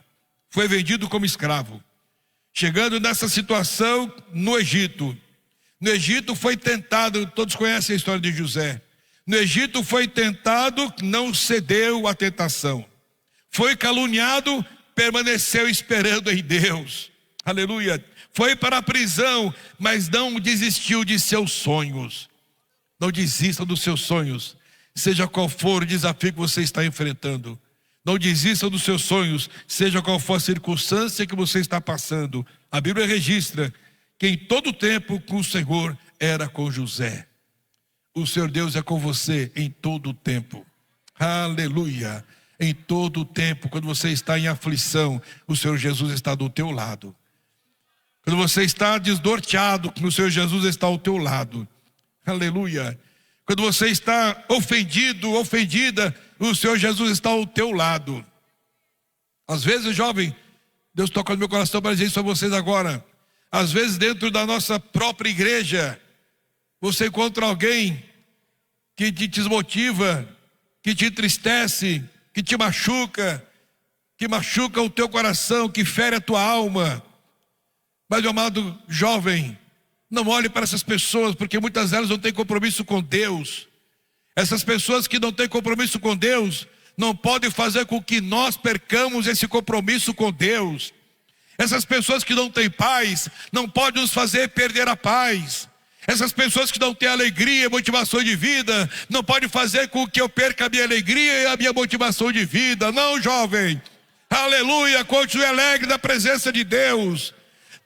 Foi vendido como escravo, chegando nessa situação no Egito. No Egito foi tentado, todos conhecem a história de José. No Egito foi tentado, não cedeu à tentação. Foi caluniado, permaneceu esperando em Deus. Aleluia. Foi para a prisão, mas não desistiu de seus sonhos. Não desista dos seus sonhos. seja qual for o desafio que você está enfrentando. Não desista dos seus sonhos, seja qual for a circunstância que você está passando. A Bíblia registra que em todo tempo com o Senhor era com José. O Senhor Deus é com você em todo o tempo. Aleluia! Em todo o tempo, quando você está em aflição, o Senhor Jesus está do teu lado. Quando você está desnorteado, o Senhor Jesus está ao teu lado. Aleluia! Quando você está ofendido, ofendida, o Senhor Jesus está ao teu lado. Às vezes, jovem, Deus toca no meu coração para dizer isso a vocês agora. Às vezes, dentro da nossa própria igreja, você encontra alguém que te desmotiva, que te entristece, que te machuca, que machuca o teu coração, que fere a tua alma. Mas, meu amado jovem, não olhe para essas pessoas, porque muitas delas não têm compromisso com Deus. Essas pessoas que não têm compromisso com Deus não podem fazer com que nós percamos esse compromisso com Deus. Essas pessoas que não têm paz não podem nos fazer perder a paz. Essas pessoas que não têm alegria e motivação de vida não podem fazer com que eu perca a minha alegria e a minha motivação de vida. Não, jovem. Aleluia, continue alegre na presença de Deus.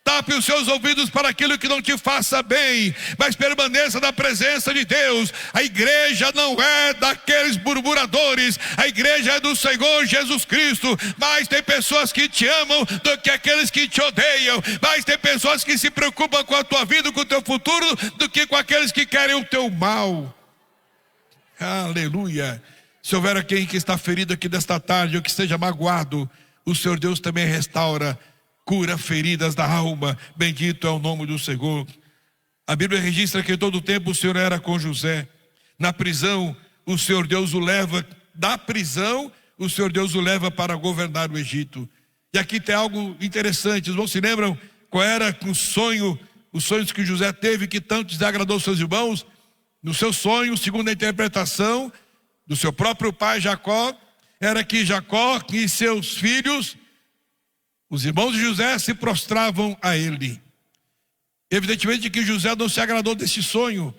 Tape os seus ouvidos para aquilo que não te faça bem, mas permaneça na presença de Deus. A igreja não é daqueles murmuradores, a igreja é do Senhor Jesus Cristo. Mas tem pessoas que te amam do que aqueles que te odeiam. Mas tem pessoas que se preocupam com a tua vida, com o teu futuro, do que com aqueles que querem o teu mal. Aleluia. Se houver alguém que está ferido aqui nesta tarde, ou que esteja magoado, o Senhor Deus também restaura, cura feridas da alma. Bendito é o nome do Senhor. A Bíblia registra que em todo o tempo o Senhor era com José. Na prisão, o Senhor Deus o leva. Da prisão, o Senhor Deus o leva para governar o Egito. E aqui tem algo interessante. Os irmãos se lembram qual era os sonhos que José teve que tanto desagradou seus irmãos? No seu sonho, segundo a interpretação do seu próprio pai Jacó, era que Jacó e seus filhos, os irmãos de José, se prostravam a ele. Evidentemente que José não se agradou desse sonho.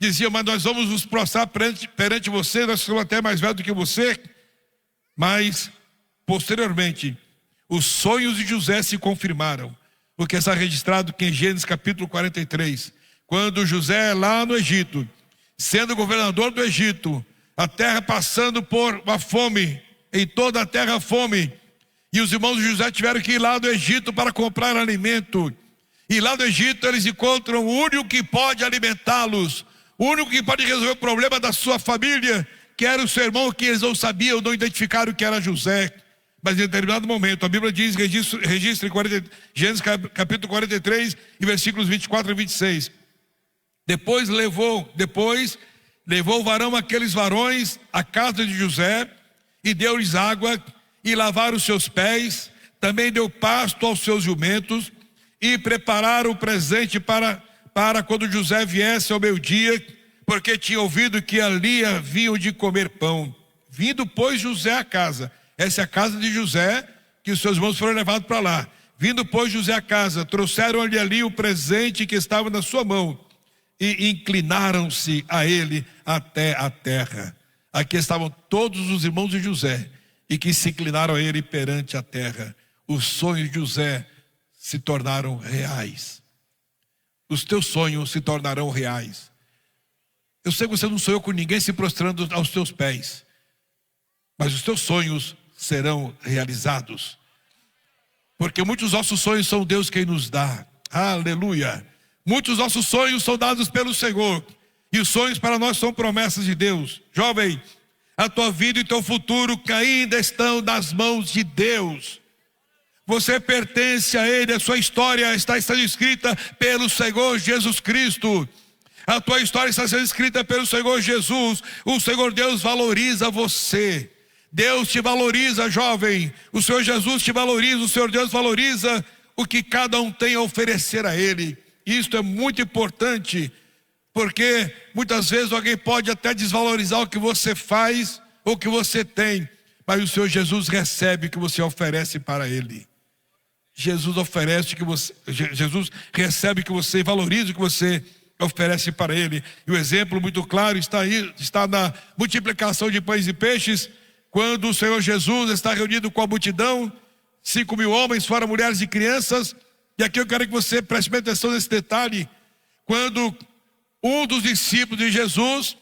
Dizia, mas nós vamos nos prostrar perante você, nós somos até mais velhos do que você. Mas, posteriormente, os sonhos de José se confirmaram. Porque está registrado que em Gênesis capítulo 43, quando José lá no Egito, sendo governador do Egito, a terra passando por uma fome, em toda a terra fome, e os irmãos de José tiveram que ir lá do Egito para comprar alimento. E lá do Egito eles encontram o único que pode alimentá-los, o único que pode resolver o problema da sua família, que era o seu irmão, que eles não sabiam, não identificaram que era José. Mas em determinado momento, a Bíblia diz, registra em Gênesis capítulo 43, e versículos 24 e 26. Depois levou o varão aqueles varões à casa de José, e deu-lhes água, e lavaram os seus pés, também deu pasto aos seus jumentos, e prepararam o presente para quando José viesse ao meio-dia, porque tinha ouvido que ali haviam de comer pão. Vindo, pois, José à casa, essa é a casa de José, que os seus irmãos foram levados para lá. Vindo, pois, José à casa, trouxeram-lhe ali o presente que estava na sua mão, e inclinaram-se a ele até a terra. Aqui estavam todos os irmãos de José, e que se inclinaram a ele perante a terra. Os sonhos de José se tornaram reais. Os teus sonhos se tornarão reais. Eu sei que você não sonhou com ninguém se prostrando aos teus pés, mas os teus sonhos serão realizados. Porque muitos dos nossos sonhos são Deus quem nos dá. Aleluia. Muitos dos nossos sonhos são dados pelo Senhor, e os sonhos para nós são promessas de Deus. Jovem, a tua vida e teu futuro ainda estão nas mãos de Deus. Você pertence a Ele, a sua história está sendo escrita pelo Senhor Jesus Cristo. A tua história está sendo escrita pelo Senhor Jesus. O Senhor Deus valoriza você. Deus te valoriza, jovem. O Senhor Jesus te valoriza, o Senhor Deus valoriza o que cada um tem a oferecer a Ele. Isto é muito importante, porque muitas vezes alguém pode até desvalorizar o que você faz ou o que você tem, mas o Senhor Jesus recebe o que você oferece para Ele. Jesus recebe o que você, valoriza o que você oferece para ele. E o exemplo muito claro está na multiplicação de pães e peixes, quando o Senhor Jesus está reunido com a multidão, 5.000 homens, fora mulheres e crianças. E aqui eu quero que você preste bem atenção nesse detalhe. Quando um dos discípulos de Jesus,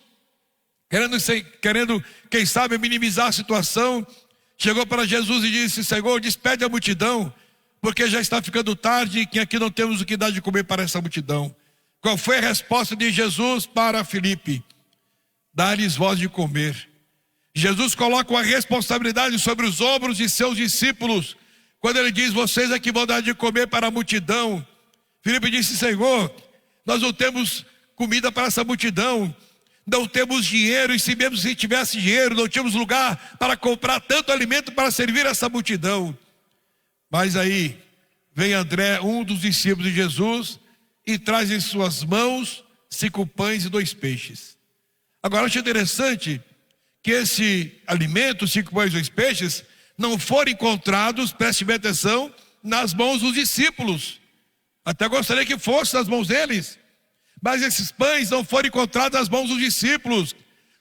querendo, quem sabe, minimizar a situação, chegou para Jesus e disse: Senhor, despede a multidão, porque já está ficando tarde e aqui não temos o que dar de comer para essa multidão. Qual foi a resposta de Jesus para Filipe? Dá-lhes voz de comer. Jesus coloca uma responsabilidade sobre os ombros de seus discípulos, quando ele diz: vocês é que vão dar de comer para a multidão. Filipe disse: Senhor, nós não temos comida para essa multidão, não temos dinheiro, e se mesmo se tivesse dinheiro, não tínhamos lugar para comprar tanto alimento para servir essa multidão. Mas aí vem André, um dos discípulos de Jesus, e traz em suas mãos 5 pães e 2 peixes. Agora, acho interessante que esse alimento, 5 pães e 2 peixes, não foram encontrados, preste bem atenção, nas mãos dos discípulos. Até gostaria que fosse nas mãos deles, mas esses pães não foram encontrados nas mãos dos discípulos.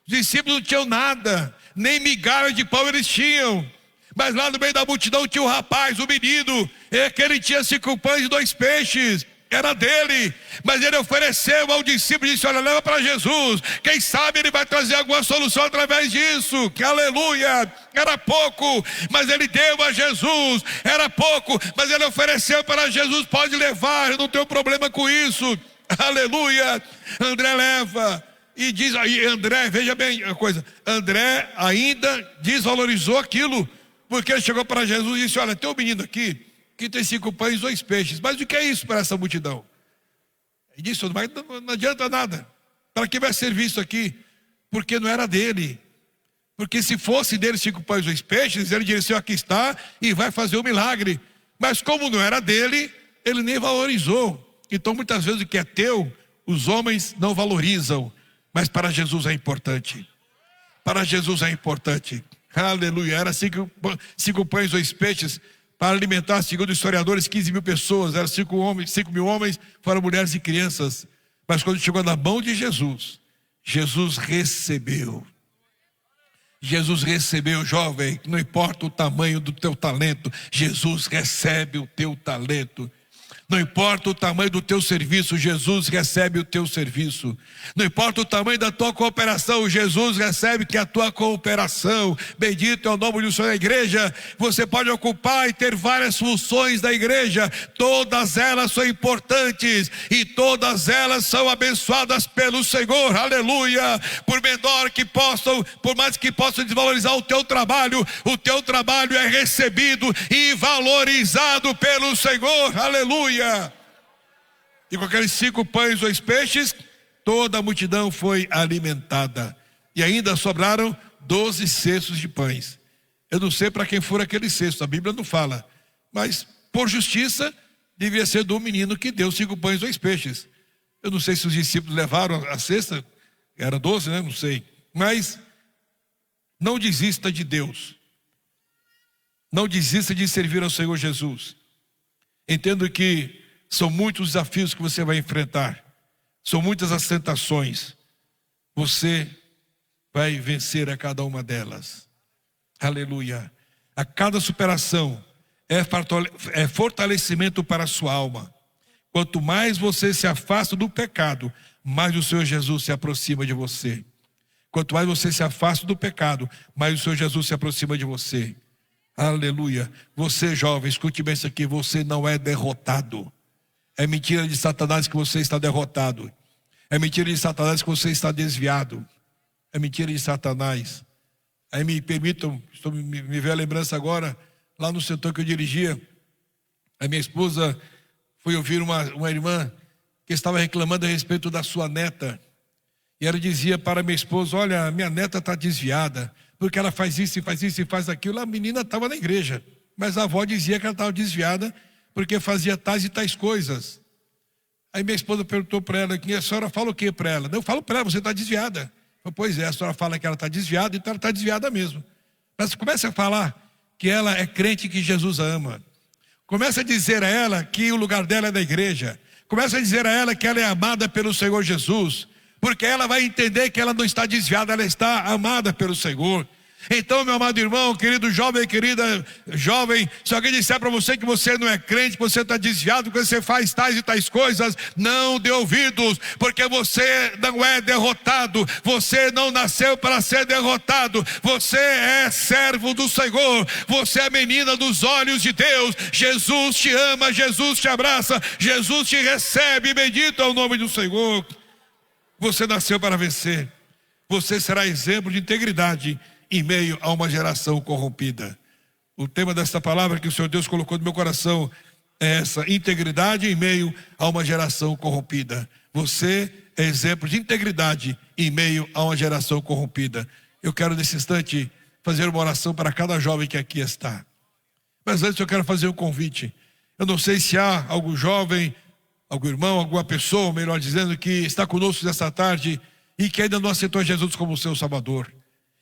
Os discípulos não tinham nada, nem migalha de pão eles tinham. Mas lá no meio da multidão tinha um rapaz, um menino, que ele tinha 5 pães e 2 peixes. Era dele, mas ele ofereceu ao discípulo e disse: olha, leva para Jesus, quem sabe ele vai trazer alguma solução através disso. Que aleluia, era pouco, mas ele deu a Jesus. Era pouco, mas ele ofereceu para Jesus: pode levar, eu não tenho problema com isso. Aleluia. André leva e diz aí, André, veja bem a coisa, André ainda desvalorizou aquilo, porque ele chegou para Jesus e disse: olha, tem um menino aqui que tem 5 pães e 2 peixes, mas o que é isso para essa multidão? E disse: não adianta nada, para que vai servir isso aqui? Porque não era dele, porque se fosse dele 5 pães e 2 peixes, ele diria assim: aqui está, e vai fazer um milagre. Mas como não era dele, ele nem valorizou. Então muitas vezes o que é teu, os homens não valorizam, mas para Jesus é importante. Para Jesus é importante. Aleluia. Era 5 pães e 2 peixes, para alimentar, segundo historiadores, 15.000 pessoas. Eram 5.000 homens, fora mulheres e crianças. Mas quando chegou na mão de Jesus, Jesus recebeu. Jesus recebeu, jovem, não importa o tamanho do teu talento, Jesus recebe o teu talento. Não importa o tamanho do teu serviço, Jesus recebe o teu serviço. Não importa o tamanho da tua cooperação, Jesus recebe que a tua cooperação. Bendito é o nome do Senhor da igreja. Você pode ocupar e ter várias funções da igreja, todas elas são importantes e todas elas são abençoadas pelo Senhor. Aleluia. Por menor que possam, por mais que possam desvalorizar o teu trabalho é recebido e valorizado pelo Senhor. Aleluia. E com aqueles 5 pães e 2 peixes, toda a multidão foi alimentada. E ainda sobraram 12 cestos de pães. Eu não sei para quem foram aqueles cestos, a Bíblia não fala. Mas, por justiça, devia ser do menino que deu 5 pães e 2 peixes. Eu não sei se os discípulos levaram a cesta, era 12, né? Não sei. Mas, não desista de Deus. Não desista de servir ao Senhor Jesus. Entendo que são muitos desafios que você vai enfrentar. São muitas as tentações. Você vai vencer a cada uma delas. Aleluia. A cada superação é fortalecimento para a sua alma. Quanto mais você se afasta do pecado, mais o Senhor Jesus se aproxima de você. Quanto mais você se afasta do pecado, mais o Senhor Jesus se aproxima de você. Aleluia. Você, jovem, escute bem isso aqui: você não é derrotado. É mentira de Satanás que você está derrotado. É mentira de Satanás que você está desviado. É mentira de Satanás. Aí me permitam, me veio a lembrança agora, lá no setor que eu dirigia, a minha esposa foi ouvir uma irmã que estava reclamando a respeito da sua neta. E ela dizia para minha esposa: olha, minha neta está desviada, porque ela faz isso e faz isso e faz aquilo. A menina estava na igreja, mas a avó dizia que ela estava desviada porque fazia tais e tais coisas. Aí minha esposa perguntou para ela: a senhora fala o que para ela? Eu falo para ela: você está desviada. Eu, pois é, a senhora fala que ela está desviada, então ela está desviada mesmo. Mas começa a falar que ela é crente, que Jesus a ama. Começa a dizer a ela que o lugar dela é da igreja. Começa a dizer a ela que ela é amada pelo Senhor Jesus, porque ela vai entender que ela não está desviada, ela está amada pelo Senhor. Então, meu amado irmão, querido jovem, querida jovem, se alguém disser para você que você não é crente, que você está desviado, que você faz tais e tais coisas, não dê ouvidos, porque você não é derrotado, você não nasceu para ser derrotado, você é servo do Senhor, você é menina dos olhos de Deus. Jesus te ama, Jesus te abraça, Jesus te recebe, bendito é o nome do Senhor. Você nasceu para vencer, você será exemplo de integridade em meio a uma geração corrompida. O tema desta palavra que o Senhor Deus colocou no meu coração é essa: integridade em meio a uma geração corrompida. Você é exemplo de integridade em meio a uma geração corrompida. Eu quero nesse instante fazer uma oração para cada jovem que aqui está. Mas antes eu quero fazer um convite. Eu não sei se há algum jovem, algum irmão, alguma pessoa, melhor dizendo, que está conosco nessa tarde e que ainda não aceitou Jesus como seu Salvador,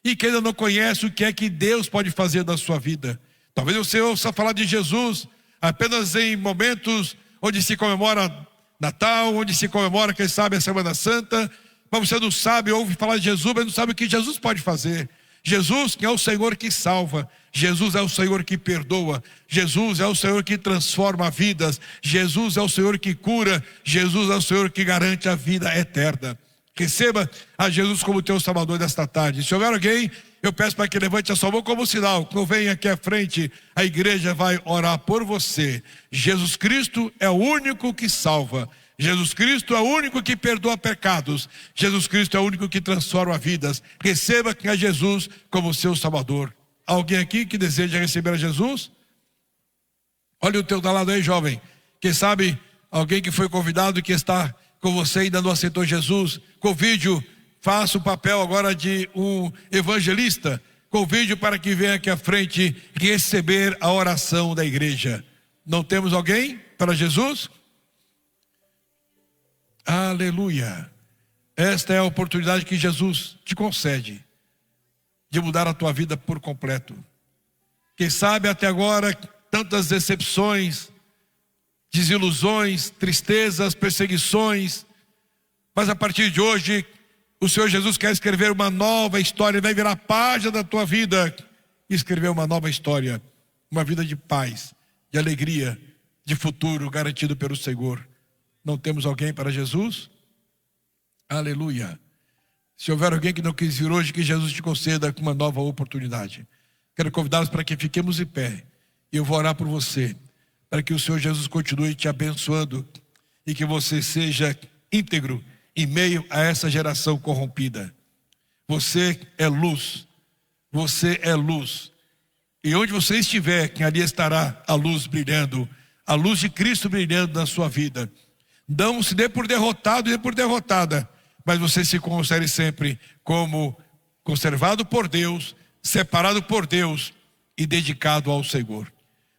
e que ainda não conhece o que é que Deus pode fazer na sua vida. Talvez você ouça falar de Jesus apenas em momentos onde se comemora Natal, onde se comemora, quem sabe, a Semana Santa, mas você não sabe, ouve falar de Jesus, mas não sabe o que Jesus pode fazer. Jesus que é o Senhor que salva, Jesus é o Senhor que perdoa, Jesus é o Senhor que transforma vidas, Jesus é o Senhor que cura, Jesus é o Senhor que garante a vida eterna. Receba a Jesus como teu Salvador desta tarde. Se houver alguém, eu peço para que levante a sua mão como sinal. Quando venha aqui à frente, a igreja vai orar por você. Jesus Cristo é o único que salva. Jesus Cristo é o único que perdoa pecados. Jesus Cristo é o único que transforma vidas. Receba a Jesus como seu Salvador. Alguém aqui que deseja receber a Jesus? Olha o teu lado aí, jovem. Quem sabe alguém que foi convidado, que está com você e ainda não aceitou Jesus, convide-o, faça o papel agora de um evangelista, convide-o para que venha aqui à frente receber a oração da igreja. Não temos alguém para Jesus? Aleluia! Esta é a oportunidade que Jesus te concede de mudar a tua vida por completo. Quem sabe até agora tantas decepções, desilusões, tristezas, perseguições, mas a partir de hoje o Senhor Jesus quer escrever uma nova história, vai virar a página da tua vida e escrever uma nova história, uma vida de paz, de alegria, de futuro garantido pelo Senhor. Não temos alguém para Jesus? Aleluia! Se houver alguém que não quis vir hoje, que Jesus te conceda uma nova oportunidade. Quero convidá-los para que fiquemos em pé e eu vou orar por você, para que o Senhor Jesus continue te abençoando e que você seja íntegro em meio a essa geração corrompida. Você é luz, você é luz, e onde você estiver, ali estará a luz brilhando, a luz de Cristo brilhando na sua vida. Não se dê por derrotado e por derrotada, mas você se considere sempre como conservado por Deus, separado por Deus e dedicado ao Senhor.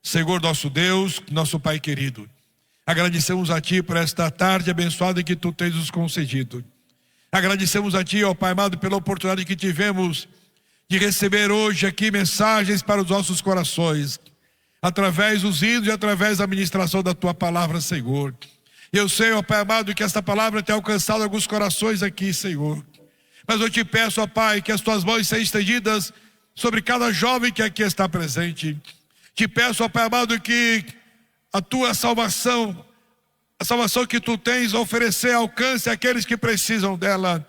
Senhor nosso Deus, nosso Pai querido, agradecemos a Ti por esta tarde abençoada que Tu tens nos concedido. Agradecemos a Ti, ó Pai amado, pela oportunidade que tivemos de receber hoje aqui mensagens para os nossos corações, através dos hinos e através da ministração da Tua palavra, Senhor. Eu sei, ó Pai amado, que esta palavra tem alcançado alguns corações aqui, Senhor. Mas eu te peço, ó Pai, que as Tuas mãos sejam estendidas sobre cada jovem que aqui está presente. Te peço, ó Pai amado, que a Tua salvação, a salvação que Tu tens a oferecer, alcance aqueles que precisam dela.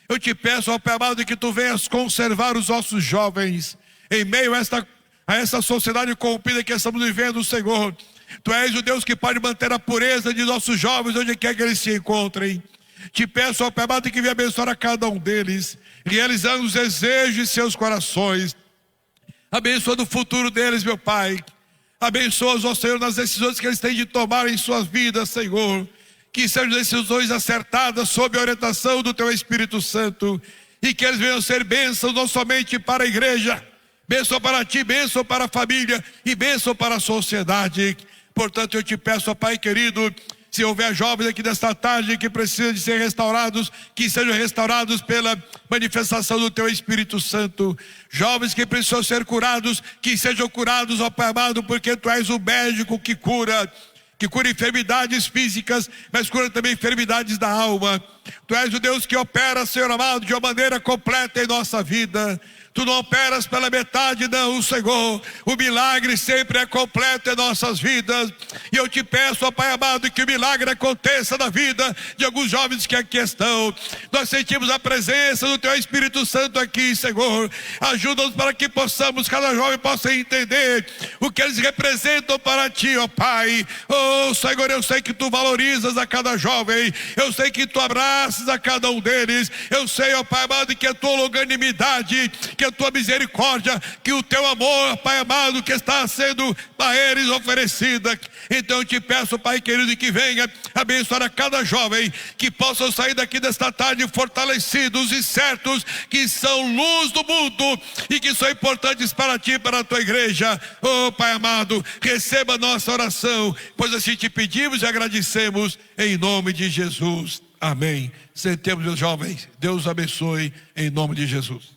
Eu te peço, ó Pai amado, que Tu venhas conservar os nossos jovens em meio a essa sociedade corrompida que estamos vivendo, Senhor. Tu és o Deus que pode manter a pureza de nossos jovens onde quer que eles se encontrem. Te peço, ó Pai amado, que venha abençoar a cada um deles, realizando os desejos de seus corações. Abençoa o futuro deles, meu Pai. Abençoa-os, ó Senhor, nas decisões que eles têm de tomar em suas vidas, Senhor. Que sejam decisões acertadas sob a orientação do Teu Espírito Santo. E que eles venham ser bênçãos não somente para a igreja, bênção para Ti, bênção para a família e bênção para a sociedade. Portanto, eu te peço, ó Pai querido, se houver jovens aqui desta tarde que precisam de ser restaurados, que sejam restaurados pela manifestação do Teu Espírito Santo. Jovens que precisam ser curados, que sejam curados, ó Pai amado, porque Tu és o médico que cura. que cura enfermidades físicas, mas cura também enfermidades da alma. Tu és o Deus que opera, Senhor amado, de uma maneira completa em nossa vida. Tu não operas pela metade, não, Senhor. O milagre sempre é completo em nossas vidas. E eu te peço, ó Pai amado, que o milagre aconteça na vida de alguns jovens que aqui estão. Nós sentimos a presença do Teu Espírito Santo aqui, Senhor. Ajuda-nos para que possamos, cada jovem possa entender o que eles representam para Ti, ó Pai. Oh, Senhor, eu sei que Tu valorizas a cada jovem. Eu sei que Tu abraças a cada um deles. Eu sei, ó Pai amado, que a Tua longanimidade, que a Tua misericórdia, que o Teu amor, Pai amado, que está sendo a eles oferecida. Então eu te peço, Pai querido, que venha abençoar a cada jovem, que possam sair daqui desta tarde fortalecidos e certos que são luz do mundo e que são importantes para Ti, para a Tua igreja. Oh Pai amado, receba a nossa oração, pois assim te pedimos e agradecemos em nome de Jesus. Amém. Sentemos, meus jovens. Deus abençoe em nome de Jesus.